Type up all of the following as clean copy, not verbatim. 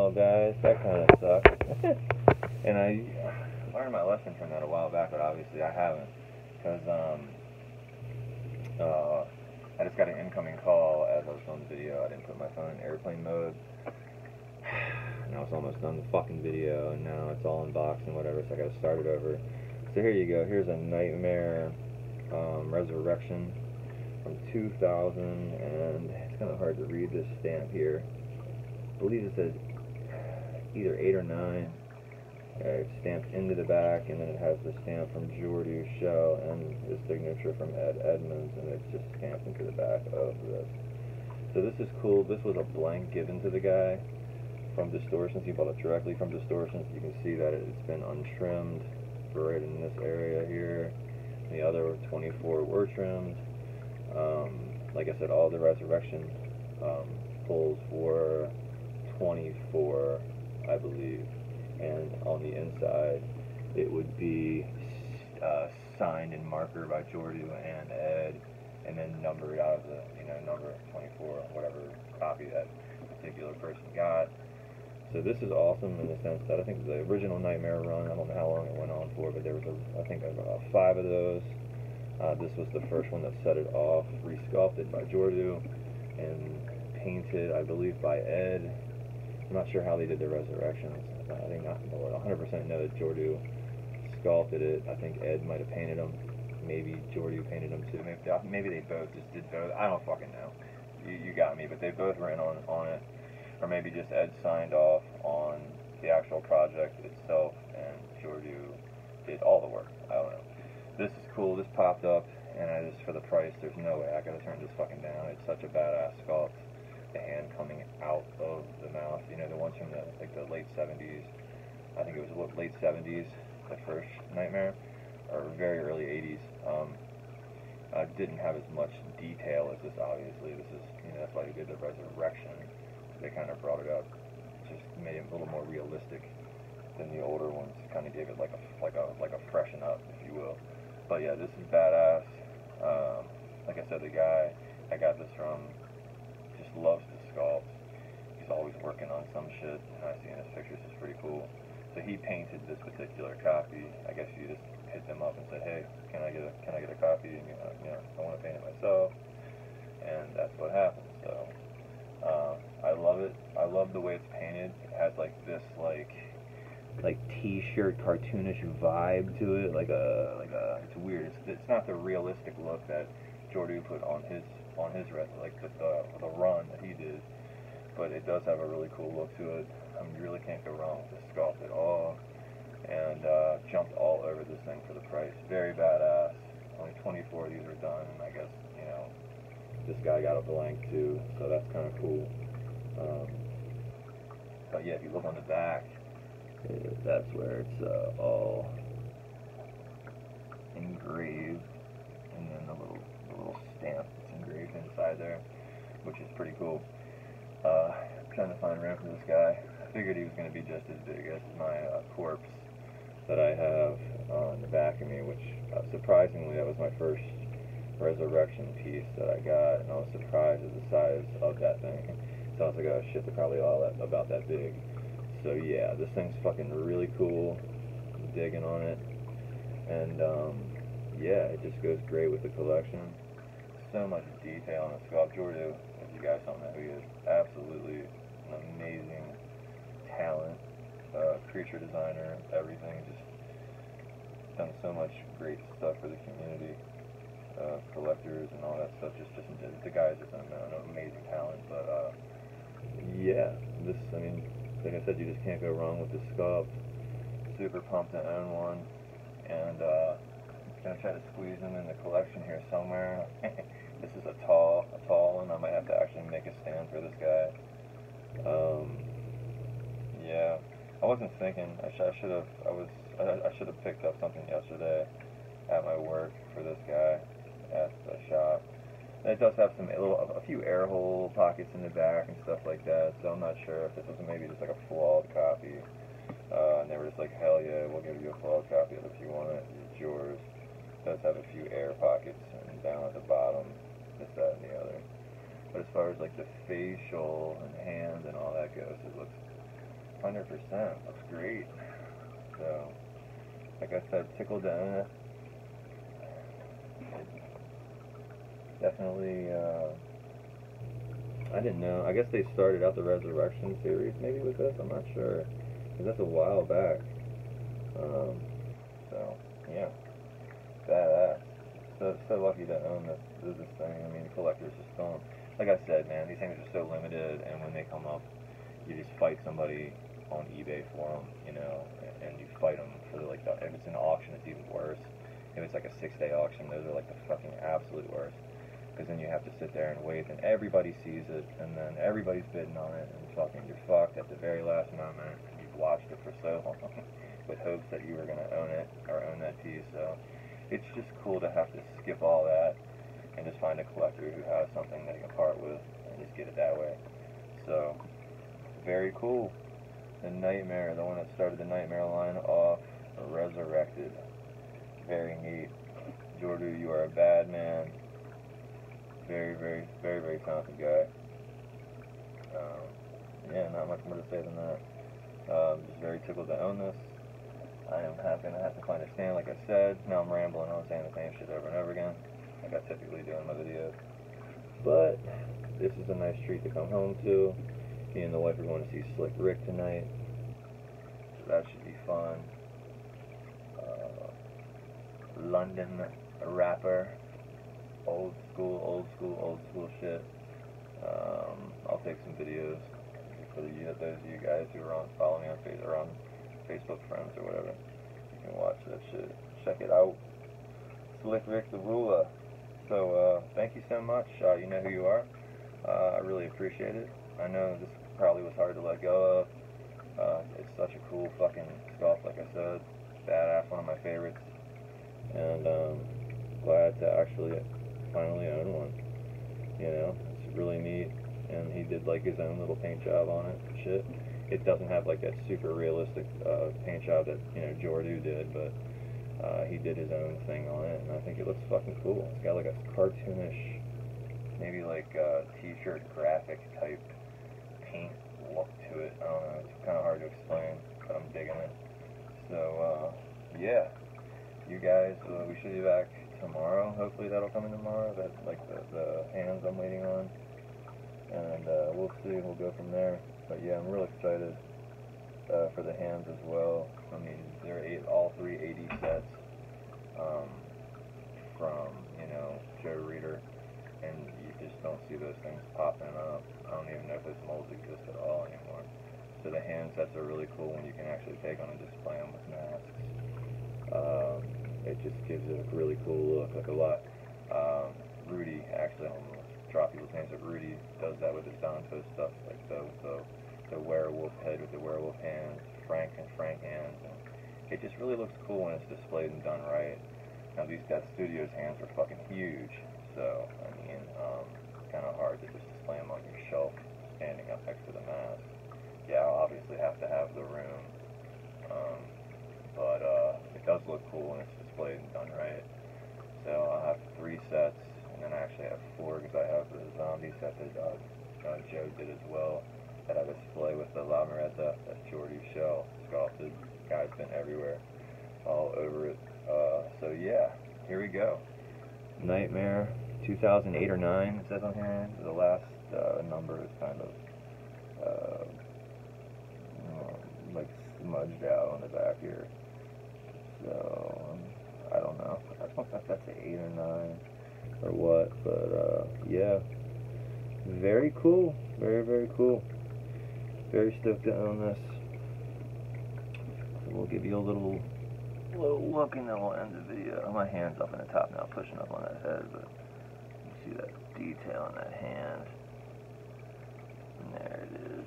Well, guys, that kind of sucks. And I learned my lesson from that a while back, but obviously I haven't, because I just got an incoming call as I was filming the video. I didn't put my phone in airplane mode. And I was almost done the fucking video, and now it's all unboxed and whatever, so I gotta start it over. So here you go. Here's a Nightmare Resurrection from 2000, and it's kind of hard to read this stamp here. I believe it says either 8 or 9. It's stamped into the back, and then it has the stamp from Jordu Shell and the signature from Ed Edmonds, and it's just stamped into the back of this. So this is cool. This was a blank given to the guy from Distortions. He bought it directly from Distortions. You can see that it's been untrimmed right in this area here. The other 24 were trimmed. Like I said, all the Resurrection pulls were 24, I believe. And on the inside, it would be signed in marker by Jordu and Ed, and then numbered out of the, number 24, whatever copy that particular person got. So this is awesome in the sense that I think the original Nightmare run, I don't know how long it went on for, but there was, I think, about 5 of those. This was the first one that set it off, resculpted by Jordu, and painted, I believe, by Ed. I'm not sure how they did the Resurrections. I think not 100% know that Jordu sculpted it. I think Ed might have painted them. Maybe Jordu painted them too. Maybe they both just did both. I don't fucking know. You got me. But they both were in on it. Or maybe just Ed signed off on the actual project itself, and Jordu did all the work. I don't know. This is cool. This popped up, and I just, for the price, there's no way I gotta turn this fucking down. It's such a badass sculpt. The hand coming out of the mouth, the ones from the late 70s. I think it was late 70s, the first Nightmare, or very early 80s. Didn't have as much detail as this. Obviously, this is that's why they did the Resurrection. They kind of brought it up, just made it a little more realistic than the older ones. Kind of gave it like a freshen up, if you will. But yeah, this is badass. Like I said, the guy I got this from just loves to sculpt. He's always working on some shit, and I see in his pictures it's pretty cool. So he painted this particular copy. I guess you just hit them up and said, hey, can I get a copy? And I want to paint it myself, and that's what happened. So I love it. I love the way it's painted. It has this t-shirt cartoonish vibe to it. It's weird. It's not the realistic look that Jordu put on his the run that he did, but it does have a really cool look to it. You really can't go wrong with this sculpt at all, and jumped all over this thing for the price. Very badass. Only 24 of these are done, and I guess this guy got a blank too, so that's kind of cool. But yeah, if you look on the back, that's where it's all engraved, and then the little stamp that's engraved inside there, which is pretty cool. Trying to find room for this guy. I figured he was going to be just as big as my corpse that I have on the back of me, which surprisingly that was my first Resurrection piece that I got, and I was surprised at the size of that thing. So I was like, oh shit, they're probably all about that big. So yeah, this thing's fucking really cool. I'm digging on it, and yeah, it just goes great with the collection. So much detail on the sculpt. Jordu, if you guys don't know who he is, absolutely an amazing talent, creature designer, everything. Just done so much great stuff for the community, collectors and all that stuff. Just the guy's just an amazing talent. But yeah, this, like I said, you just can't go wrong with this sculpt. Super pumped to own one, and gonna try to squeeze them in the collection here somewhere. This is a tall one. I might have to actually make a stand for this guy. Yeah, I wasn't thinking. I should have picked up something yesterday at my work for this guy at the shop. And it does have a few air hole pockets in the back and stuff like that. So I'm not sure if this was maybe just like a flawed copy. And they were just like, hell yeah, we'll give you a flawed copy of it if you want it. It's yours. It does have a few air pockets and down at the bottom, this, that, and the other. But as far as the facial and hands and all that goes, it looks 100%. Looks great. So, like I said, tickled to own it. Definitely, I didn't know. I guess they started out the Resurrection series maybe with this. I'm not sure. Because that's a while back. So, yeah. Badass. So lucky to own this thing. I mean, collectors just don't. Like I said, man, these things are so limited, and when they come up, you just fight somebody on eBay for them, you know, and you fight them for if it's an auction, it's even worse. If it's like a 6-day auction, those are like the fucking absolute worst. Because then you have to sit there and wait, and everybody sees it, and then everybody's bidding on it, and fucking you're fucked at the very last moment. You've watched it for so long with hopes that you were going to own it or own that piece. So it's just cool to have to skip all that and just find a collector who has something that you can part with and just get it that way. So very cool. The Nightmare, the one that started the Nightmare line off, resurrected. Very neat. Jordu, you are a bad man. Very, very, very, very talented guy. Yeah, not much more to say than that. Just very tickled to own this. I am gonna have to find a stand, like I said. Now I'm rambling on saying the same shit over and over again, like I typically do in my videos. But this is a nice treat to come home to. Me and the wife are going to see Slick Rick tonight, so that should be fun. London rapper, old school shit. I'll take some videos for those of you guys who are follow me on Facebook friends or whatever. You can watch that shit. Check it out. Slick Rick the Ruler. So thank you so much. You know who you are. I really appreciate it. I know this probably was hard to let go of. It's such a cool fucking sculpt, like I said. Badass, one of my favorites. And glad to actually finally own one. You know, it's really neat. And he did like his own little paint job on it and shit. It doesn't have like that super realistic paint job that, you know, Jordu did, but he did his own thing on it, and I think it looks fucking cool. It's got like a cartoonish, maybe like t-shirt graphic type paint look to it. I don't know, it's kind of hard to explain, but I'm digging it. So, yeah, you guys, we should be back tomorrow. Hopefully that'll come in tomorrow. That's like the hands I'm waiting on. And we'll see, we'll go from there. But yeah, I'm real excited for the hands as well. I mean, they're all 3 AD sets from, you know, Joe Reader, and you just don't see those things popping up. I don't even know if those molds exist at all anymore. So the hand sets are really cool when you can actually take them and display them with masks. It just gives it a really cool look, like a lot. Rudy, actually, I almost drop people's names, but Rudy does that with his Danto stuff, like the werewolf head with the werewolf hands, Frank hands, and it just really looks cool when it's displayed and done right. Now these Death Studios hands are fucking huge, so I mean, kind of hard to just display them on your shelf, standing up next to the mask. Yeah, I'll obviously have to have the room, but it does look cool when it's displayed and done right. So I'll have 3 sets, and then I actually have 4 because I have the zombie set that Joe did as well, that I display with the La Moretta, that Jordu shell sculpted. Guy's been everywhere, all over it. So yeah, here we go. Nightmare, 2008 or 9, it says on here. The last number is kind of like smudged out on the back here. So I don't know. I don't know if that's an 8 or 9 or what, but yeah, very cool. Very, very cool. Very stoked to own this. So we'll give you a little look and then we'll end the video. My hand's up in the top now, pushing up on that head, but you see that detail in that hand. And there it is.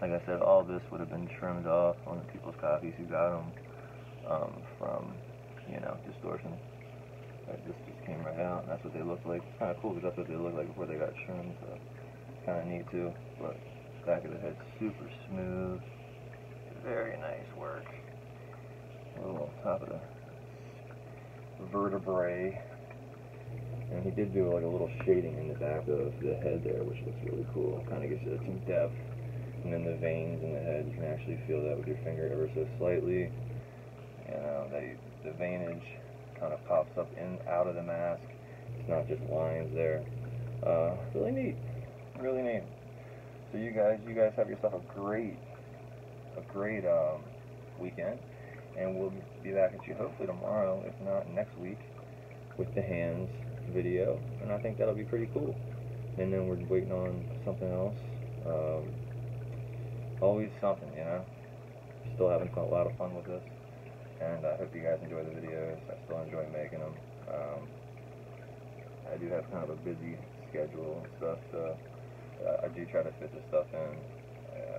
Like I said, all this would have been trimmed off on the people's copies who got them from, you know, Distortions. Like this just came right out, and that's what they look like. It's kind of cool because that's what they look like before they got trimmed, so it's kind of neat too. But back of the head, super smooth. Very nice work. A little on top of the vertebrae. And he did do like a little shading in the back of the head there, which looks really cool. Kind of gives it some depth. And then the veins in the head, you can actually feel that with your finger ever so slightly. You know, the veinage kind of pops up in out of the mask. It's not just lines there. Really neat, really neat. So you guys have yourself a great weekend, and we'll be back at you hopefully tomorrow, if not next week, with the hands video, and I think that'll be pretty cool. And then we're waiting on something else. Always something, you know. Still having a lot of fun with this, and I hope you guys enjoy the videos. I still enjoy making them. I do have kind of a busy schedule and stuff, so I do try to fit this stuff in.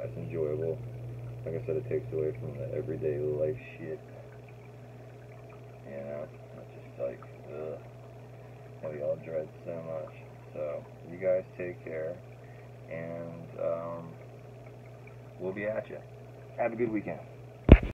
It's enjoyable. Like I said, it takes away from the everyday life shit. You know, it's just like, ugh, that we all dread so much. So, you guys take care, and we'll be at you. Have a good weekend.